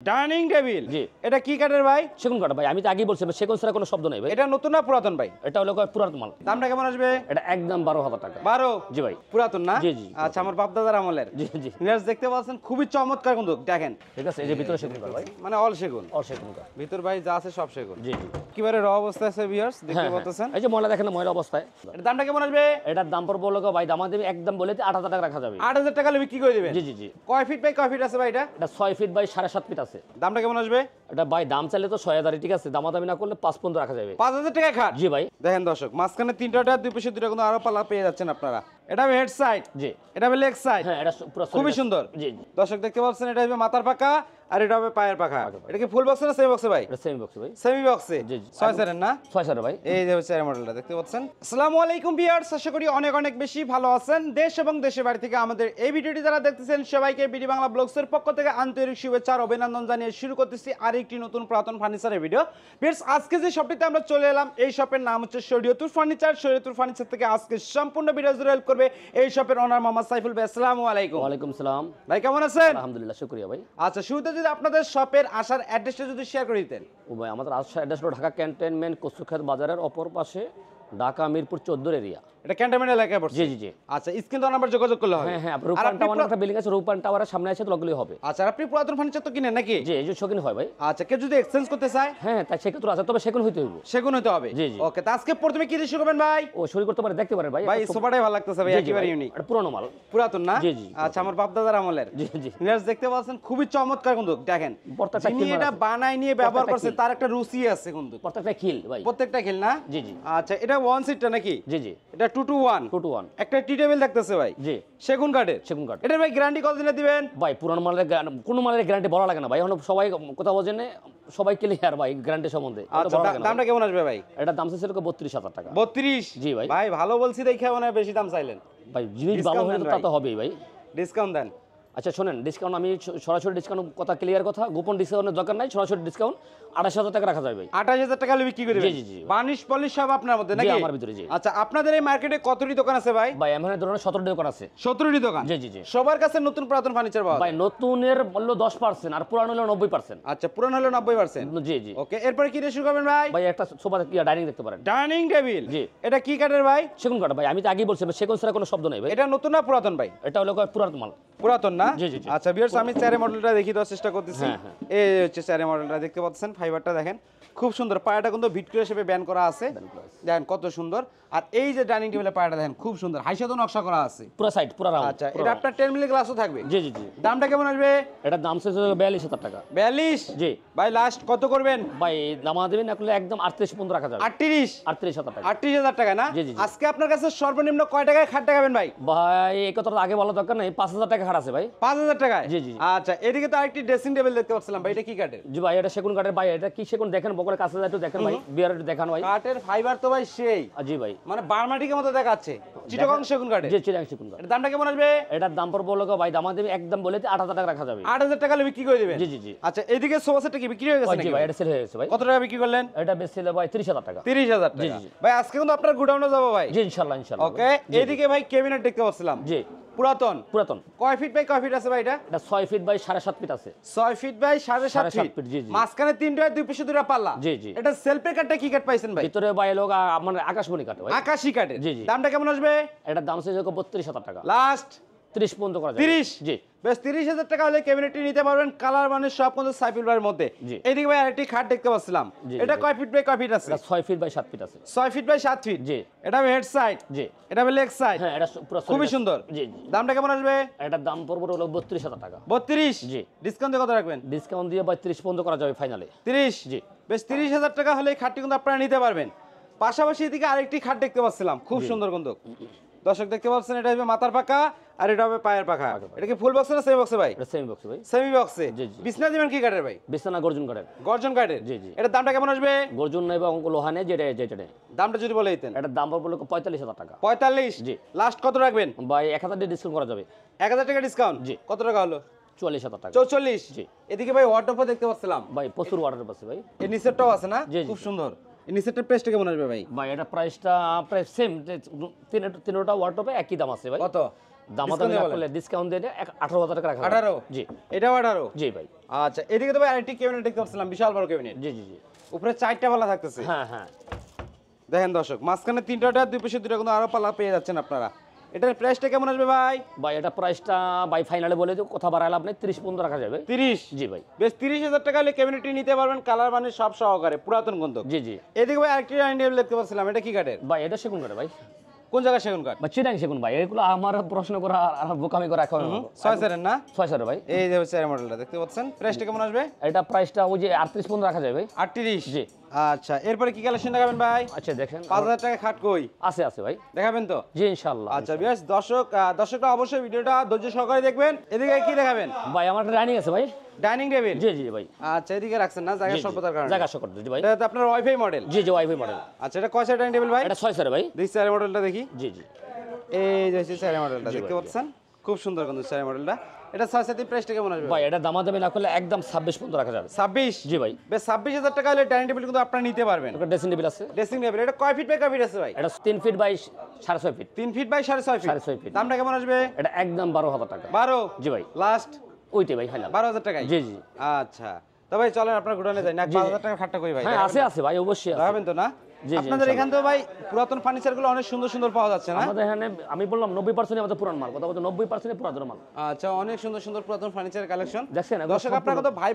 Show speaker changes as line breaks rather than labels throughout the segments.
Dining table
জি।
এটা কি কাঠের ভাই?
সেগুন কাঠ ভাই, আমি তো আগেই বলছি সেগুন ছাড়া কোনো শব্দ নেই ভাই।
এটা নতুন না পুরাতন ভাই?
এটা হলো পুরাতন মাল।
দামটা কেমন আসবে?
এটা একদম 12,000 টাকা।
12?
জি ভাই।
পুরাতন না?
জি, জি,
আচ্ছা, আমার বাপ দাদার আমলের।
জি জি
ভিউয়ার্স দেখতে পাচ্ছেন খুবই চমৎকার কিন্তু দেখেন,
ঠিক আছে, এই যে ভিতরে সেগুন কাঠ ভাই,
মানে অল সেগুন।
অল সেগুন কাঠ।
ভিতর ভাই যা আছে সব সেগুন।
জি জি।
একেবারে র অবস্থায় আছে ভিউয়ার্স দেখতে
হ্যাঁ,
পাচ্ছেন।
এই যে ময়লা দেখেন, ময়লা অবস্থায়।
এর দামটা কেমন আসবে?
এটার দাম পড়বে হলো ভাই, দামা দেবে একদম বলে 8,000 টাকা রাখা যাবে।
8,000 টাকা হলে বিক্রি করে দিবেন?
জি জি জি।
কয় ফিট বাই কয় ফিট আছে ভাই এটা?
এটা 6 ফিট বাই 7.5 ফিট আছে।
দামটা কেমন আসবে?
এটা ভাই দাম চাইলে তো 6,000, ঠিক আছে, দামাদামি না করলে 5 পর্যন্ত রাখা যাবে।
5,000 টাকা খাট?
জি ভাই।
দেখেন দর্শক, মাঝখানে 3টা দুই পাশে 2টা কিন্তু আরো পাল্লা পেয়ে যাচ্ছেন আপনারা। এটা হবে হেড সাইড,
জি।
এটা হবে লেগ সাইড।
হ্যাঁ, এটা পুরো
খুবই সুন্দর।
জি জি।
দর্শক দেখতে পাচ্ছেন, এটা হবে মাথার পাকা আর এটা হবে পায়ের পাখা। এটা কি ফুল বক্স না সেমি বক্সে ভাই?
এটা সেমি বক্স ভাই।
সেমি বক্সে।
জি, জি।
6 সেরের না?
6 সার ভাই।
এই যে হচ্ছে মডেলটা দেখতে পাচ্ছেন। আসসালামু আলাইকুম ভিউয়ার্স, আশা করি অনেক অনেক বেশি ভালো আছেন। দেশ এবং দেশের বাইরে থেকে আমাদের এই ভিডিওটি যারা দেখতেছেন সবাইকে বিডি বাংলা ব্লগসের পক্ষ থেকে আন্তরিক শুভেচ্ছা আর অভিনন্দন জানিয়ে শুরু করতেছি আরেকটি নতুন পুরাতন ফার্নিচারের ভিডিও। ভিউয়ার্স, আজকে যে শপটিতে আমরা চলে এলাম, এই শপের নাম হচ্ছে শরীয়তুর ফার্নিচার। শরীয়তুর ফার্নিচার থেকে আজকে সম্পূর্ণ ভিডিও জুড়ে হেল্প করবে এই শপের ওনার মোহাম্মদ সাইফুল ভাই। আসসালামু আলাইকুম।
ওয়ালাইকুম সালাম
ভাই কেমন আছেন?
আলহামদুলিল্লাহ, শুকরিয়া ভাই।
আচ্ছা, শুরুতে যদি আপনাদের শপের আসার অ্যাড্রেসটা যদি শেয়ার করে দিতেন।
ও ভাই, আমাদের আশা অ্যাড্রেস হলো ঢাকা ক্যান্টনমেন্ট কচুখাত বাজারের অপর পাশে, ঢাকা মিরপুর 14 এরিয়া।
এটা ক্যান্টনমেন্ট এলাকায় পড়ছে?
জি জি জি।
আচ্ছা, স্ক্রিন তো নাম্বার যোগাযোগ করলে হবে।
হ্যাঁ হ্যাঁ,
আর
রূপান
আপনি
টাওয়ার একটা বিল্ডিং আছে, রূপান টাওয়ারের সামনে আছে, তো লগলেই হবে।
আচ্ছা, আর আপনি পুরাতন ফার্নিচার তো কিনেন নাকি?
জি, এই যে শৌখিন হয় ভাই।
আচ্ছা, কেউ যদি এক্সচেঞ্জ করতে চায়?
হ্যাঁ, তাই সেক্ষেত্রে আছে, তবে সেগুন হইতে হইব।
সেগুন হতে হবে?
জি, জি।
ওকে, তা আজকে প্রথমে কি দিয়ে শুরু করবেন ভাই?
ও শুরু করতে পারে, দেখতে পারে ভাই।
ভাই সোফাটাই ভালো লাগতেছে ভাই,
জি, জি
একেবারে
ভাই,
ইউনিক।
এটা পুরনো মাল।
পুরাতন না?
জি, জি,
আচ্ছা, আমার বাপ দাদার আমলের।
জি জি।
ভিউয়ার্স দেখতে পাচ্ছেন খুবই চমৎকার কিন্তু দেখেন,
প্রত্যেকটা
যিনি
খিল
এটা
আছে।
বানায় নিয়ে ব্যবহার
প্রত্যেকটা
করছে
খিল।
তার একটা রুচি আছে কিন্তু।
প্রত্যেকটা খিল ভাই।
প্রত্যেকটা খেল না?
জি জি।
আচ্ছা, এটা 1 সিটটা নাকি?
জি জি।
এটা 2 to 1?
2 to 1।
একটা টি টেবিল দেখতেছে ভাই,
জি।
সেগুন কাঠের।
সেগুন কাঠ।
এটার ভাই গ্যারান্টি কতদিনে দিবেন?
ভাই পুরানো মালের কোনো মালের গ্যারান্টি বলা লাগে না ভাই, এখন সবাই কোথাও বোঝেন সবাই ক্লিয়ার ভাই গ্যারান্টি সম্বন্ধে।
আচ্ছা, দামটা কেমন আসবে ভাই?
এটা দাম চাইছিল 32,000 টাকা।
32?
জি ভাই।
ভাই ভালো বলছি দেখে মনে হয় বেশি দাম চাইলেন।
ভাই জিনিস ভালো
Discount
হলে
দেন
তো তা
ভাই।
তো হবেই ভাই।
ডিসকাউন্ট দেন।
আচ্ছা শোনেন, ডিসকাউন্ট আমি সরাসরি ডিসকাউন্ট কথা ক্লিয়ার কথা, গোপন ডিসকাউন্টের দরকার নাই, সরাসরি ডিসকাউন্ট 28,000 টাকা রাখা যায় ভাই।
28,000 টাকা হলে বিক্রি করে দিবেন?
জি, জি, জি।
বার্নিশ পলিশ সব আপনার মধ্যে
জি,
নাকি?
আমার ভিতরে, জি।
আচ্ছা, আপনাদের এই মার্কেটে কতটি দোকান আছে ভাই?
ভাই এমন ধরনের 17টি দোকান আছে।
17টি দোকান?
জি, জি, জি।
সবার কাছে নতুন পুরাতন ফার্নিচার পাওয়া
ভাই
যায়?
নতুনের মূল্য 10% আর পুরানো হলো 90%।
আচ্ছা, পুরান হলো 90%?
জি জি।
ওকে, এরপরে কি দিয়ে শুরু করবেন ভাই?
ভাই একটা সোফা ডাইনিং দেখতে পারেন।
Dining table?
জি।
এটা কি কাঠের ভাই?
সেগুন কাঠ ভাই, আমি তো আগেই বলছি সেগুন ছাড়া কোনো শব্দ নেই ভাই।
এটা নতুন না পুরাতন ভাই?
এটা হলো পুরাতন মাল।
পুরাতন না?
জি, জি, জি।
আচ্ছা ভিউয়ার্স, আমি চেয়ারের মডেলটা দেখিয়ে দেওয়ার চেষ্টা করতেছি।
হ্যাঁ, হ্যাঁ।
এই হচ্ছে চেয়ারের মডেলটা দেখতে পাচ্ছেন, ফাইবারটা দেখেন খুব সুন্দর। পায়াটা কিন্তু ভিট্রিয়া শেপে ব্যান করা আছে, দেখেন কত সুন্দর। আর এই যে ডাইনিং টেবিলের পায়াটা দেখেন খুব সুন্দর, হাইসাদো নকশা করা আছে।
পুরো সাইড পুরো রাউন্ড।
আচ্ছা, এটা আপনার 10 মিলি গ্লাসও থাকবে?
জি জি জি।
দামটা কেমন আসবে?
এটার দাম চাইছে 42,000 টাকা।
42?
জি।
ভাই লাস্ট কত করবেন?
ভাই দামা দেবেন না করলে একদম 38 পর্যন্ত রাখা যাবে।
38?
38,000 টাকা।
38,000 টাকা না?
জি, জি, জি।
আজকে আপনার কাছে সর্বনিম্ন কয় টাকায় খাট দেখাবেন ভাই?
ভাই এই কথাটা আগে বলা দরকার নাই, 5,000 টাকা হার আছে ভাই।
5,000 টাকায়?
জি, জি।
আচ্ছা, এদিকে তো আরেকটি ড্রেসিং টেবিল দেখতে পাচ্ছিলাম ভাই, এটা কি কাঠের?
জি ভাই, এটা সেগুন কাঠের ভাই। এটা কি সেগুন দেখেন, বকলের কাছে একটু দেখেন ভাই, বিয়ার একটু দেখান ভাই।
কাঠের ফাইবার তো ভাই সেই,
জি ভাই।
মানে বার্মাটিকের মতো দেখাচ্ছে। চিটাগং সেগুন কাঠের?
জি, চিটাং সেগুন কাঠ।
এর দামটা কেমন আসবে?
এটার দাম পড়বে হলো ভাই, দামা দেবে একদম বলে 8,000 টাকা রাখা যাবে।
8,000 টাকা হলে বিক্রি করে দিবেন?
জি, জি, জি।
আচ্ছা, এদিকে সোফা সেটটা কি বিক্রি হয়ে গেছে
জি
নাকি?
ভাই, এটা সেল হয়ে গেছে ভাই।
কত টাকা বিক্রি করলেন?
এটা বেশি ছিল ভাই 30,000 টাকা।
30,000
জি,
টাকা?
জি, জি।
ভাই আজকে কিন্তু আপনার গোডাউনে যাবো ভাই।
জি ইনশাআল্লাহ ইনশাআল্লাহ।
ওকে, এদিকে ভাই ক্যাবিনেট দেখতে পাচ্ছিলাম।
জি।
পুরাতন?
পুরাতন।
কয় ফিট বাই কয় ফিট আছে ভাই এটা?
এটা 6 ফিট বাই 7.5 ফিট আছে।
6 ফিট বাই 7.5 ফিট?
ফিট, জি, জি।
মাঝখানে 3টা দুই পাশে 2টা পাল্লা?
জি, জি।
এটা সেলফের কাঠটা কি কাঠ পাইছেন ভাই?
ভিতরে ভাই লোক আমার আকাশমণি কাটে ভাই।
আকাশী কাঠের?
জি, জি।
দামটা কেমন আসবে?
এটার দাম চাইছে 32,000 টাকা।
লাস্ট
30 পর্যন্ত করা যাবে।
30?
জি।
বেশ, 30,000 টাকা হলে ক্যাবিনেটটি নিতে পারবেন। কালার মানে সব কিন্তু সাইফুল ভাইয়ের মধ্যে।
জি।
এদিকে ভাই আরেকটি খাট দেখতে পাচ্ছিলাম,
জি,
এটা
জি।
কয় ফিট বাই কয় ফিট আছে?
এটা 6 ফিট বাই 7 ফিট আছে।
6 ফিট বাই 7 ফিট?
জি।
এটা হবে হেড সাইড,
জি।
এটা হবে লেগ সাইড।
হ্যাঁ, এটা পুরো
খুবই সুন্দর।
জি জি।
দামটা কেমন আসবে?
এটার দাম পড়বে হলো 32,000 টাকা।
32?
জি।
ডিসকাউন্ট কত রাখবেন?
ডিসকাউন্ট দিয়ে ভাই 30 পর্যন্ত করা যাবে ফাইনালে।
30?
জি।
বেশ, 30,000 টাকা হলে এই খাটটি কিন্তু আপনারা নিতে পারবেন। পাশাপাশি এদিকে আরেকটি খাট দেখতে পাচ্ছিলাম, খুব সুন্দর কিন্তু। দর্শক দেখতে পাচ্ছেন, এটা হবে মাথার পাকা আর এটা হবে পায়ের পাখা। এটা কি ফুল বক্স না সেমি বক্সে ভাই?
এটা সেমি বক্স ভাই।
সেমি বক্সে?
জি, জি।
বিছনা দিবেন কি কাঠের ভাই?
বিছানা গর্জন কাঠের।
গর্জন কাঠের?
জি, জি।
এটার দামটা কেমন আসবে?
গর্জন নেই এবং লোহা নেই, যেটা যেটা নেই।
দামটা যদি বলে দিতেন।
এটার দাম পড়বে হলো 45,000 টাকা।
45?
জি।
লাস্ট কত রাখবেন?
ভাই 1,000 দিয়ে ডিসকাউন্ট করা যাবে।
1,000 টাকা ডিসকাউন্ট?
জি।
কত টাকা হলো?
44,000 টাকা।
44?
জি।
এদিকে ভাই ওয়ার্ডরোবও দেখতে পাচ্ছিলাম
ভাই প্রচুর অর্ডার পাচ্ছে ভাই।
এই নিচেরটাও আছে না?
জি, জি।
খুব সুন্দর। এই নিচেরটার প্রাইসটা কেমন আসবে ভাই?
ভাই এটা প্রাইসটা প্রায় সেম, তিনটা ওয়ার্ডরোবে একই দাম আছে ভাই।
কত?
দামাদামি না করলে ডিসকাউন্ট দিয়ে 18,000 টাকা রাখা যাবে।
18?
জি
এটাও 18?
জি ভাই।
আচ্ছা, এদিকে তো ভাই আরেকটি ক্যাবিনেট দেখতে পাচ্ছিলাম, বিশাল বড় ক্যাবিনেট।
জি জি জি।
উপরে 4টা পাল্লা থাকতেছে।
হ্যাঁ হ্যাঁ।
দেখেন দর্শক, মাঝখানে 3টা, দুই পাশে 2টা, কিন্তু আরো পাল্লা পেয়ে যাচ্ছেন আপনারা। এটার প্রাইসটা কেমন আসবে ভাই?
ভাই এটা প্রাইসটা ভাই ফাইনালে বলে দিও, কথা বাড়াইলে আপনি 30-15 রাখা যাবে।
30?
জি ভাই।
বেশ, 30,000 টাকা হলে ক্যাবিনেটটি নিতে পারবেন, কালার মানে সব সহকারে, পুরাতন কিন্তু।
জি জি।
এদিকে ভাই আরেকটি ডাইনিং টেবিল দেখতে পাচ্ছিলাম, এটা কি কাঠের?
ভাই এটা সেগুন কাঠের ভাই।
কোন জায়গায় সেগুন কাঠ?
বা চিটাং সেগুন ভাই, এগুলো আমার প্রশ্ন করা আর বোকামি করা এখন
6 সেরের না?
6 স্যার ভাই।
এই যে হচ্ছে মডেলটা দেখতে পাচ্ছেন, প্রাইসটা কেমন আসবে?
এটা প্রাইসটা ওই যে 38-15 রাখা যাবে ভাই।
38?
জি।
আচ্ছা, এরপরে কি কালেকশন দেখাবেন ভাই?
আচ্ছা দেখেন
5,000 টাকা খাট কই
আছে আছে ভাই।
দেখাবেন তো?
জি ইনশাআল্লাহ।
আচ্ছা বেশ, দর্শকরা অবশ্যই ভিডিওটা ধৈর্য সহকারে দেখবেন। এদিকে কি দেখাবেন?
ভাই আমার একটা রানিং আছে ভাই।
Dining table?
জি জি ভাই।
আচ্ছা, এদিকে রাখছেন না জায়গা স্বল্পতার কারণে?
জায়গা শকট জি ভাই।
এটা তো আপনার ওয়াইফাই মডেল?
জি জি ওয়াইফাই মডেল।
আচ্ছা, এটা কয় সেট ডাইনিং টেবিল ভাই?
এটা 6 স্যার ভাই।
দেখি স্যার মডেলটা দেখি।
জি জি।
এই যে হচ্ছে স্যার মডেলটা
জি
দেখতে
ভাই,
পাচ্ছেন, খুব সুন্দর কিন্তু স্যার মডেলটা। এটা 6 সেটের প্রাইসটা কেমন আসবে
ভাই এটা দামাদামি না করলে একদম 26-15 রাখা যাবে।
26?
জি ভাই।
বেশ, 26,000 টাকা হলে ডাইনিং টেবিল কিন্তু আপনারা নিতে পারবেন।
একটা ড্রেসিং টেবিল আছে।
ড্রেসিং টেবিল এটা কয় ফিট বাই কয় ফিট আছে ভাই?
এটা 3 feet by 6.5 feet.
3 feet by 6.5 feet.
6.5 feet.
দামটা কেমন আসবে?
এটা একদম 12,000 টাকা।
12?
জি ভাই।
লাস্ট
ওইটাই ভাই ফাইনাল।
12,000 টাকায়?
জি জি।
আচ্ছা, তবে চলেন আপনার গোডাউনে যাই না,
জি, জি।
5,000 টাকা খাটটা কই ভাই?
হ্যাঁ আছে আছে ভাই, অবশ্যই আছে।
দেখাবেন তো না?
জি, জি,
আপনাদের এখান থেকে ভাই পুরাতন ফার্নিচার গুলো অনেক সুন্দর সুন্দর পাওয়া যাচ্ছে না?
আমাদের এখানে আমি বললাম 90% আমাদের পুরান মাল, কথা বলতে 90% পুরাতন মাল।
আচ্ছা, অনেক সুন্দর সুন্দর পুরাতন ফার্নিচারের কালেকশন।
দেখছেন
দর্শক আপনারা কত ভাই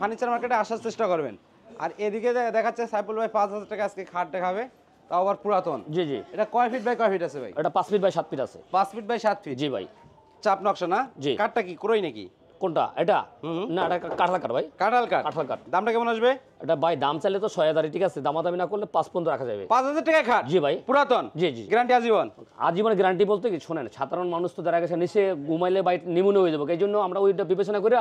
ফার্নিচার মার্কেটে আসার চেষ্টা করবেন। আর এদিকে দেখাচ্ছে সাইফুল ভাই 5,000 টাকা আজকে খাট দেখাবে, তাও আবার পুরাতন।
জি জি।
এটা কয় ফিট বাই কয় ফিট আছে ভাই?
এটা 5 ফিট বাই 7 ফিট আছে।
5 ফিট বাই 7 ফিট?
জি ভাই।
চাপ নকশা না?
জি।
কাঠটা কি ক্রয় নাকি?
কোনটা এটা? না এটা কাঠলা কাঠ ভাই।
কাঁঠাল কাঠ?
কাঠলা কাঠ।
দামটা কেমন আসবে?
এটা ভাই দাম চাইলে তো 6,000, ঠিক আছে, দামাদামি না করলে 5-15 রাখা যাবে।
5,000 টাকা খাট?
জি ভাই।
পুরাতন?
জি জি।
গ্যারান্টি আজীবন?
আজীবন গ্যারান্টি বলতে কি শোনেন, সাধারণ মানুষ তো দেখা গেছে নিচে ঘুমাইলে বাই নিমুনে হয়ে যাবে, এই জন্য আমরা ওইটা বিবেচনা করে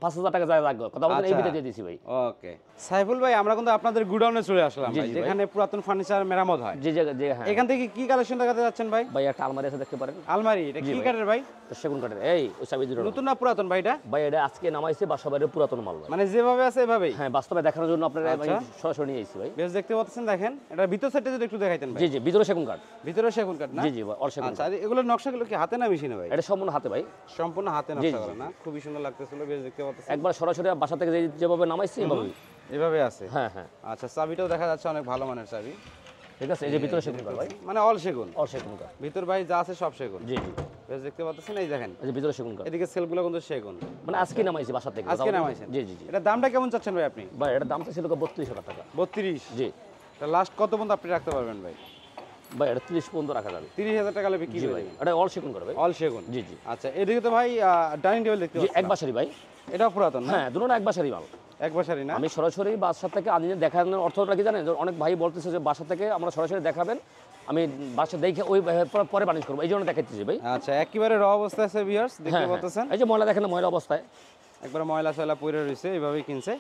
5,000 টাকা যায় লাগবে, কথা বলতে এই বিটা দিয়ে দিছি ভাই।
ওকে সাইফুল ভাই, আমরা কিন্তু আপনাদের গুডাউনে চলে আসলাম
জি,
ভাই,
জি ভাই।
যেখানে পুরাতন ফার্নিচার মেরামত হয়।
জি জি জি। হ্যাঁ
এখান থেকে কি কালেকশন দেখাতে যাচ্ছেন ভাই?
ভাই একটা আলমারি আছে দেখতে পারেন।
আলমারি? এটা
জি
কি
ভাই।
কাঠের ভাই?
সেগুন কাঠের। এই ওই চাবি দুটো
নতুন না পুরাতন ভাই এটা?
ভাই এটা আজকে নামাইছে বাসা বাইরের পুরাতন মাল ভাই।
মানে যেভাবে আছে এভাবেই?
হ্যাঁ বাস্তবে দেখানোর জন্য আপনারা ভাই
আচ্ছা।
সরাসরি নিয়ে আইছি ভাই।
বেশ, দেখতে পাচ্ছেন, দেখেন এটার ভিতর সাইডটা যদি একটু দেখাইতেন ভাই।
জি জি, ভিতরে সেগুন কাঠ।
ভিতরে সেগুন কাঠ না?
জি জি, অল সেগুন
আচ্ছা,
কাঠ।
আর এগুলোর নকশাগুলো কি হাতে না মেশিনে ভাই?
এটা সম্পূর্ণ হাতে ভাই।
সম্পূর্ণ হাতে
জি,
নকশা
জি।
করা না? খুবই সুন্দর লাগতেছিল, বেশ দেখতে পাচ্ছেন।
একবার সরাসরি বাসা থেকে যেভাবে নামাইছি এভাবেই।
এভাবে আছে?
হ্যাঁ হ্যাঁ।
আচ্ছা, চাবিটাও দেখা যাচ্ছে অনেক ভালো মানের চাবি।
ঠিক আছে, এই যে ভিতরে সেগুন কাঠ ভাই।
মানে অল সেগুন?
অল সেগুন কাঠ।
ভিতর ভাই যা আছে সব সেগুন?
জি জি।
বেশ দেখতে পাচ্ছেন, এই দেখেন
এই যে ভিতরে সেগুন কাঠ।
এদিকে সেলগুলো কিন্তু সেগুন।
মানে আজকে নামাইছি বাসা থেকে।
আজকে নামাইছেন?
জি জি জি।
এটা দামটা কেমন চাচ্ছেন ভাই আপনি?
ভাই এটার দাম ছিল 32,000 টাকা।
32?
জি।
এটা লাস্ট কত পর্যন্ত আপনি রাখতে পারবেন ভাই?
ভাই এটা 30-15 রাখা যাবে।
30,000 টাকা হলে বিক্রি
জি
হয়ে
ভাই।
যাবে?
এটা অল সেগুন কাঠ ভাই।
অল সেগুন?
জি জি।
আচ্ছা, এদিকে তো ভাই ডাইনিং টেবিল দেখতে
জি
পাচ্ছি।
এক বাসারই ভাই।
এটাও পুরাতন না?
হ্যাঁ দুটোটা এক বাসারই মাল।
এক বছরই না?
আমি সরাসরি বাসা থেকে আনি দেখানোর অর্থটা কি জানেন, যে অনেক ভাই বলতেছে যে বাসা থেকে আমরা সরাসরি দেখাবেন, আমি বাসা দেখে ওই পরে বানিশ করবো, এই জন্য দেখাচ্ছি ভাই।
আচ্ছা, একেবারে র অবস্থায় আছে ভিউয়ার্স, দেখতে
হ্যাঁ
পাচ্ছেন
এই যে ময়লা দেখেন না, ময়লা অবস্থায়।
একবার ময়লা সয়লা পড়ে রয়েছে, এইভাবেই কিনছে।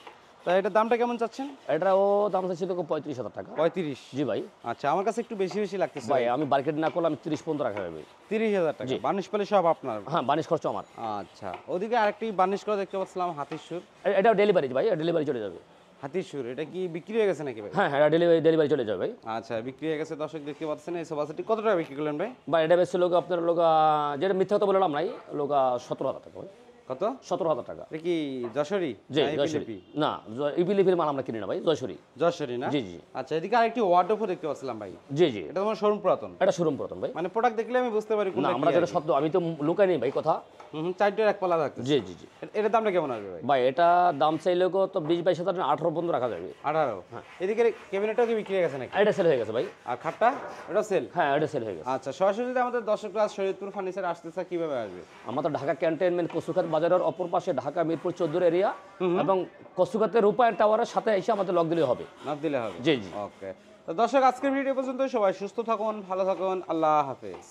তা এটার দামটা কেমন চাচ্ছেন?
এটাও দাম ছিল 35,000 টাকা।
35?
জি ভাই।
আচ্ছা, আমার কাছে একটু বেশি বেশি লাগতেছে
ভাই আমি মার্কেট না করলে আমি 30-15 রাখা যাবে।
30,000 টাকা?
জি।
বার্নিশ পেলে সব আপনার?
হ্যাঁ বানিশ খরচ আমার।
আচ্ছা, ওদিকে আরেকটি বার্নিশ করা দেখতে পাচ্ছিলাম, হাতির সুর।
এটাও ডেলিভারি ভাই, ডেলিভারি চলে যাবে।
হাতির সুর এটা কি বিক্রি হয়ে গেছে নাকি ভাই?
হ্যাঁ হ্যাঁ ডেলিভারি চলে যাবে ভাই।
আচ্ছা, বিক্রি হয়ে গেছে। দর্শক দেখতে পাচ্ছেন, এই সোফা সেটটি কত টাকা বিক্রি করলেন ভাই?
ভাই এটা বেশি লোক আপনার লোক যেটা মিথ্যা কথা বললাম নাই, লোক 17,000 টাকা ভাই।
কত?
17,000 টাকা।
এটা কি যশোরী?
জি
না
জয়সরী।
এপিলিপি?
না ইপিলিপির মাল আমরা কিনি না ভাই, জয়সরী।
যশোরী না?
জি জি।
আচ্ছা, এদিকে আরেকটি ওয়ার্ডরোবও দেখতে পাচ্ছিলাম ভাই।
জি জি।
এটা তোমার শোরুম পুরাতন?
এটা শোরুম প্রথম ভাই।
মানে প্রোডাক্ট দেখলে আমি বুঝতে পারি
না
কোনটা
আমরা
কি
যেটা
আর কি।
সত্য, আমি তো লুকাই নেই ভাই কথা।
চারটের এক পাল্লা থাকতেছে?
জি জি জি।
এটার দামটা কেমন আসবে ভাই?
ভাই এটা দাম চাইলে তো 20-22 হাজার 18 পর্যন্ত রাখা যাবে।
18? এদিকে ক্যাবিনেটও কি বিক্রি হয়ে গেছে নাকি?
এটা সেল হয়ে গেছে ভাই।
আর খাটটা এটা সেল?
হ্যাঁ এটা সেল হয়ে গেছে।
আচ্ছা, সরাসরি যদি আমাদের দর্শকরা শরীয়তপুর ফার্নিচার আসতে চায় কিভাবে আসবে?
আমাদের ঢাকা ক্যান্টনমেন্ট কচুখাত বাজারের অপর পাশে ঢাকা মিরপুর 14 এরিয়া এবং কচুখাতের রূপায়ণ টাওয়ারের সাথে এসে আমাদের লক দিলে হবে।
নক দিলে হবে?
জি জি।
ওকে, তো দর্শক আজকের ভিডিও পর্যন্ত, সবাই সুস্থ থাকুন, ভালো থাকুন, আল্লাহ হাফেজ।